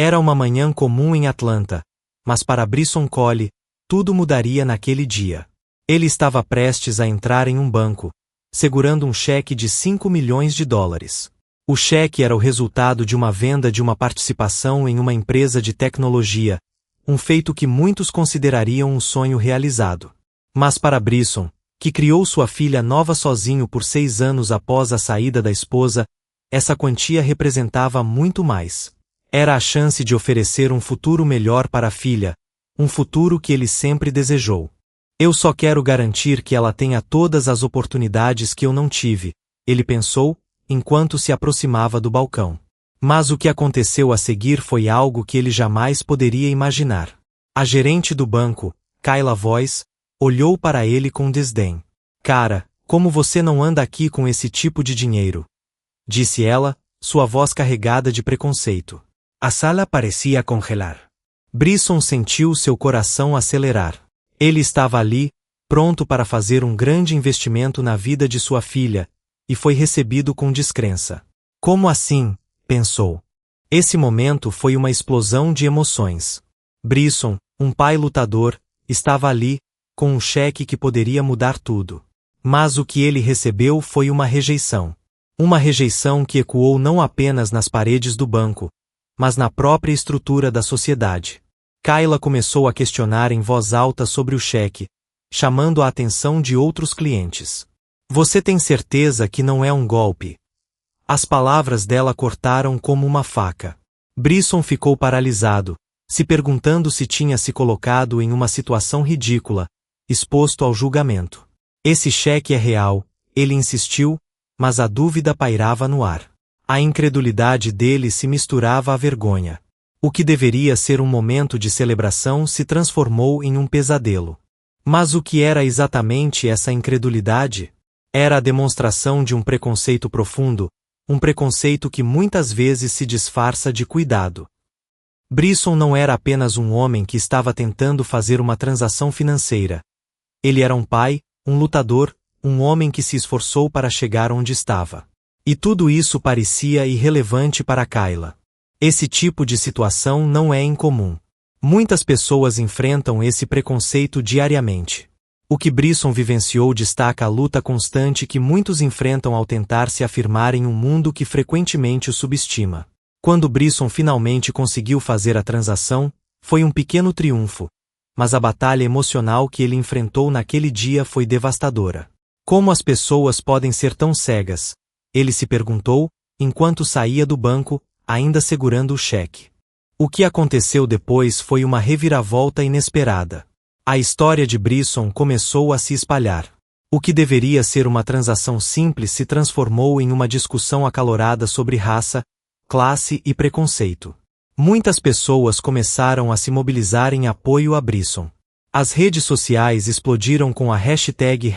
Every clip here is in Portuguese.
Era uma manhã comum em Atlanta, mas para Bryson Cole, tudo mudaria naquele dia. Ele estava prestes a entrar em um banco, segurando um cheque de $5 milhões. O cheque era o resultado de uma venda de uma participação em uma empresa de tecnologia, um feito que muitos considerariam um sonho realizado. Mas para Bryson, que criou sua filha nova sozinho por 6 anos após a saída da esposa, essa quantia representava muito mais. Era a chance de oferecer um futuro melhor para a filha, um futuro que ele sempre desejou. Eu só quero garantir que ela tenha todas as oportunidades que eu não tive, ele pensou, enquanto se aproximava do balcão. Mas o que aconteceu a seguir foi algo que ele jamais poderia imaginar. A gerente do banco, Kayla Voice, olhou para ele com desdém. Cara, como você não anda aqui com esse tipo de dinheiro? Disse ela, sua voz carregada de preconceito. A sala parecia congelar. Bryson sentiu seu coração acelerar. Ele estava ali, pronto para fazer um grande investimento na vida de sua filha, e foi recebido com descrença. Como assim? Pensou. Esse momento foi uma explosão de emoções. Bryson, um pai lutador, estava ali, com um cheque que poderia mudar tudo. Mas o que ele recebeu foi uma rejeição. Uma rejeição que ecoou não apenas nas paredes do banco, mas na própria estrutura da sociedade. Kayla começou a questionar em voz alta sobre o cheque, chamando a atenção de outros clientes. Você tem certeza que não é um golpe? As palavras dela cortaram como uma faca. Bryson ficou paralisado, se perguntando se tinha se colocado em uma situação ridícula, exposto ao julgamento. Esse cheque é real, ele insistiu, mas a dúvida pairava no ar. A incredulidade dele se misturava à vergonha. O que deveria ser um momento de celebração se transformou em um pesadelo. Mas o que era exatamente essa incredulidade? Era a demonstração de um preconceito profundo, um preconceito que muitas vezes se disfarça de cuidado. Bryson não era apenas um homem que estava tentando fazer uma transação financeira. Ele era um pai, um lutador, um homem que se esforçou para chegar onde estava. E tudo isso parecia irrelevante para Kayla. Esse tipo de situação não é incomum. Muitas pessoas enfrentam esse preconceito diariamente. O que Bryson vivenciou destaca a luta constante que muitos enfrentam ao tentar se afirmar em um mundo que frequentemente o subestima. Quando Bryson finalmente conseguiu fazer a transação, foi um pequeno triunfo, mas a batalha emocional que ele enfrentou naquele dia foi devastadora. Como as pessoas podem ser tão cegas? Ele se perguntou, enquanto saía do banco, ainda segurando o cheque. O que aconteceu depois foi uma reviravolta inesperada. A história de Bryson começou a se espalhar. O que deveria ser uma transação simples se transformou em uma discussão acalorada sobre raça, classe e preconceito. Muitas pessoas começaram a se mobilizar em apoio a Bryson. As redes sociais explodiram com a hashtag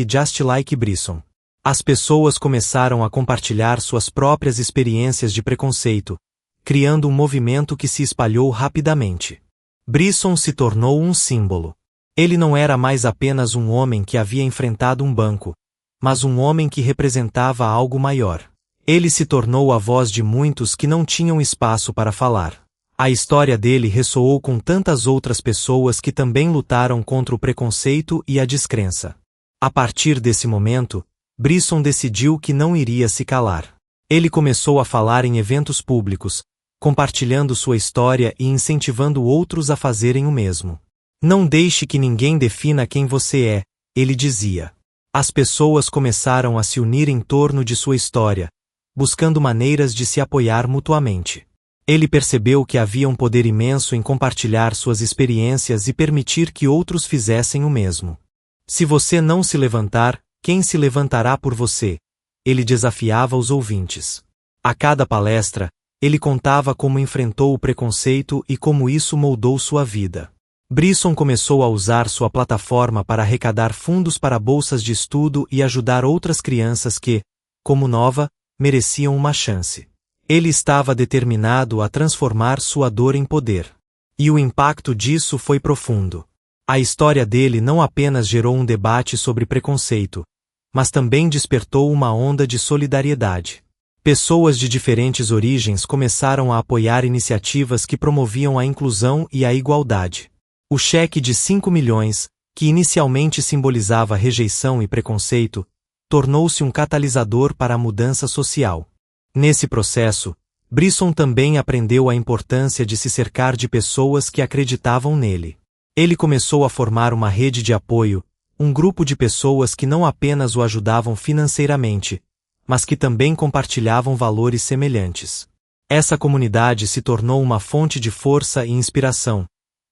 #JustLikeBryson. As pessoas começaram a compartilhar suas próprias experiências de preconceito, criando um movimento que se espalhou rapidamente. Bryson se tornou um símbolo. Ele não era mais apenas um homem que havia enfrentado um banco, mas um homem que representava algo maior. Ele se tornou a voz de muitos que não tinham espaço para falar. A história dele ressoou com tantas outras pessoas que também lutaram contra o preconceito e a descrença. A partir desse momento, Bryson decidiu que não iria se calar. Ele começou a falar em eventos públicos, compartilhando sua história e incentivando outros a fazerem o mesmo. Não deixe que ninguém defina quem você é, ele dizia. As pessoas começaram a se unir em torno de sua história, buscando maneiras de se apoiar mutuamente. Ele percebeu que havia um poder imenso em compartilhar suas experiências e permitir que outros fizessem o mesmo. Se você não se levantar, quem se levantará por você? Ele desafiava os ouvintes. A cada palestra, ele contava como enfrentou o preconceito e como isso moldou sua vida. Bryson começou a usar sua plataforma para arrecadar fundos para bolsas de estudo e ajudar outras crianças que, como Nova, mereciam uma chance. Ele estava determinado a transformar sua dor em poder. E o impacto disso foi profundo. A história dele não apenas gerou um debate sobre preconceito, mas também despertou uma onda de solidariedade. Pessoas de diferentes origens começaram a apoiar iniciativas que promoviam a inclusão e a igualdade. O cheque de 5 milhões, que inicialmente simbolizava rejeição e preconceito, tornou-se um catalisador para a mudança social. Nesse processo, Brisson também aprendeu a importância de se cercar de pessoas que acreditavam nele. Ele começou a formar uma rede de apoio, um grupo de pessoas que não apenas o ajudavam financeiramente, mas que também compartilhavam valores semelhantes. Essa comunidade se tornou uma fonte de força e inspiração,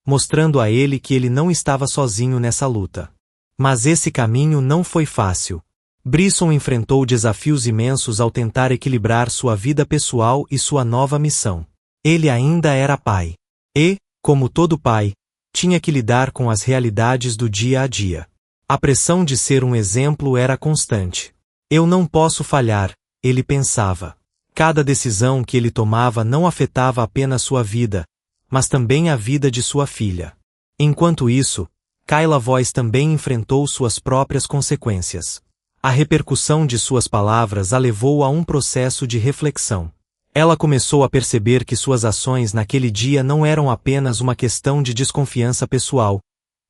mostrando a ele que ele não estava sozinho nessa luta. Mas esse caminho não foi fácil. Brisson enfrentou desafios imensos ao tentar equilibrar sua vida pessoal e sua nova missão. Ele ainda era pai. E, como todo pai, tinha que lidar com as realidades do dia a dia. A pressão de ser um exemplo era constante. Eu não posso falhar, ele pensava. Cada decisão que ele tomava não afetava apenas sua vida, mas também a vida de sua filha. Enquanto isso, Kyla Voice também enfrentou suas próprias consequências. A repercussão de suas palavras a levou a um processo de reflexão. Ela começou a perceber que suas ações naquele dia não eram apenas uma questão de desconfiança pessoal,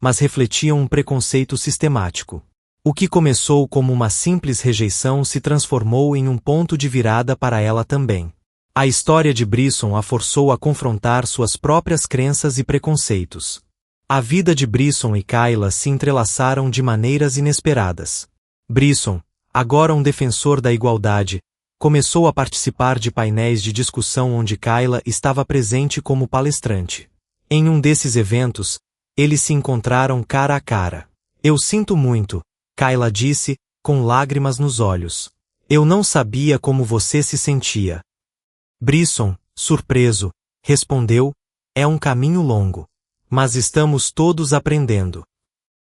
mas refletiam um preconceito sistemático. O que começou como uma simples rejeição se transformou em um ponto de virada para ela também. A história de Brisson a forçou a confrontar suas próprias crenças e preconceitos. A vida de Brisson e Kyla se entrelaçaram de maneiras inesperadas. Brisson, agora um defensor da igualdade, começou a participar de painéis de discussão onde Kyla estava presente como palestrante. Em um desses eventos, eles se encontraram cara a cara. Eu sinto muito, Kyla disse, com lágrimas nos olhos. Eu não sabia como você se sentia. Brisson, surpreso, respondeu, é um caminho longo. Mas estamos todos aprendendo.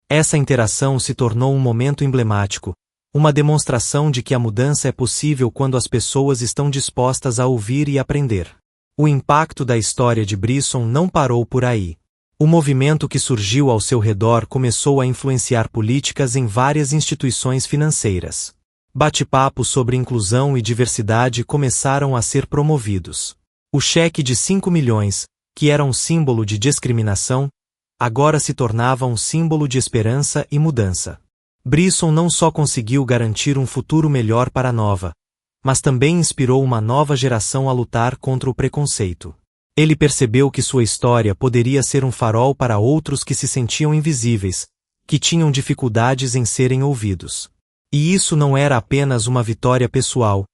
Essa interação se tornou um momento emblemático, uma demonstração de que a mudança é possível quando as pessoas estão dispostas a ouvir e aprender. O impacto da história de Brisson não parou por aí. O movimento que surgiu ao seu redor começou a influenciar políticas em várias instituições financeiras. Bate-papos sobre inclusão e diversidade começaram a ser promovidos. O cheque de 5 milhões, que era um símbolo de discriminação, agora se tornava um símbolo de esperança e mudança. Brisson não só conseguiu garantir um futuro melhor para a nova, mas também inspirou uma nova geração a lutar contra o preconceito. Ele percebeu que sua história poderia ser um farol para outros que se sentiam invisíveis, que tinham dificuldades em serem ouvidos. E isso não era apenas uma vitória pessoal,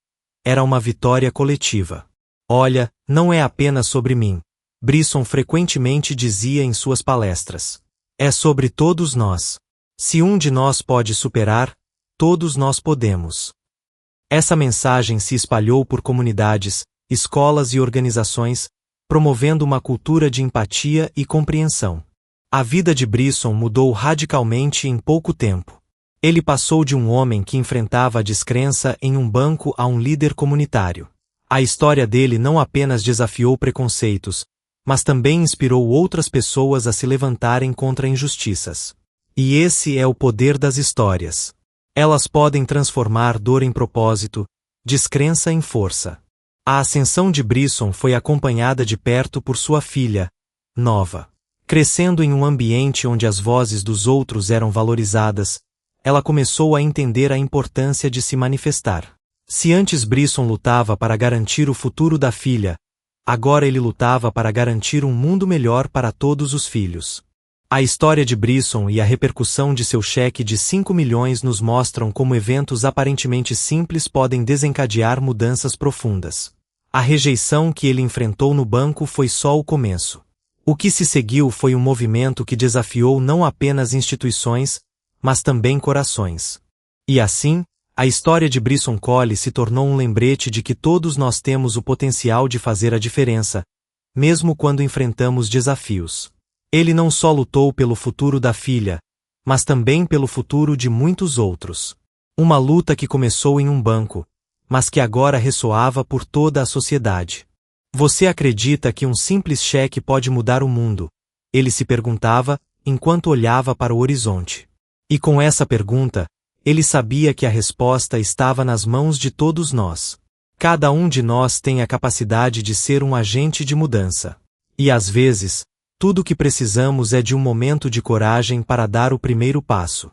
era uma vitória coletiva. Olha, não é apenas sobre mim, Brisson frequentemente dizia em suas palestras. É sobre todos nós. Se um de nós pode superar, todos nós podemos. Essa mensagem se espalhou por comunidades, escolas e organizações, promovendo uma cultura de empatia e compreensão. A vida de Brisson mudou radicalmente em pouco tempo. Ele passou de um homem que enfrentava a descrença em um banco a um líder comunitário. A história dele não apenas desafiou preconceitos, mas também inspirou outras pessoas a se levantarem contra injustiças. E esse é o poder das histórias. Elas podem transformar dor em propósito, descrença em força. A ascensão de Brisson foi acompanhada de perto por sua filha, Nova. Crescendo em um ambiente onde as vozes dos outros eram valorizadas, ela começou a entender a importância de se manifestar. Se antes Brisson lutava para garantir o futuro da filha, agora ele lutava para garantir um mundo melhor para todos os filhos. A história de Brisson e a repercussão de seu cheque de 5 milhões nos mostram como eventos aparentemente simples podem desencadear mudanças profundas. A rejeição que ele enfrentou no banco foi só o começo. O que se seguiu foi um movimento que desafiou não apenas instituições, mas também corações. E assim, a história de Brisson Collie se tornou um lembrete de que todos nós temos o potencial de fazer a diferença, mesmo quando enfrentamos desafios. Ele não só lutou pelo futuro da filha, mas também pelo futuro de muitos outros. Uma luta que começou em um banco, mas que agora ressoava por toda a sociedade. Você acredita que um simples cheque pode mudar o mundo? Ele se perguntava, enquanto olhava para o horizonte. E com essa pergunta, ele sabia que a resposta estava nas mãos de todos nós. Cada um de nós tem a capacidade de ser um agente de mudança. E às vezes, tudo o que precisamos é de um momento de coragem para dar o primeiro passo.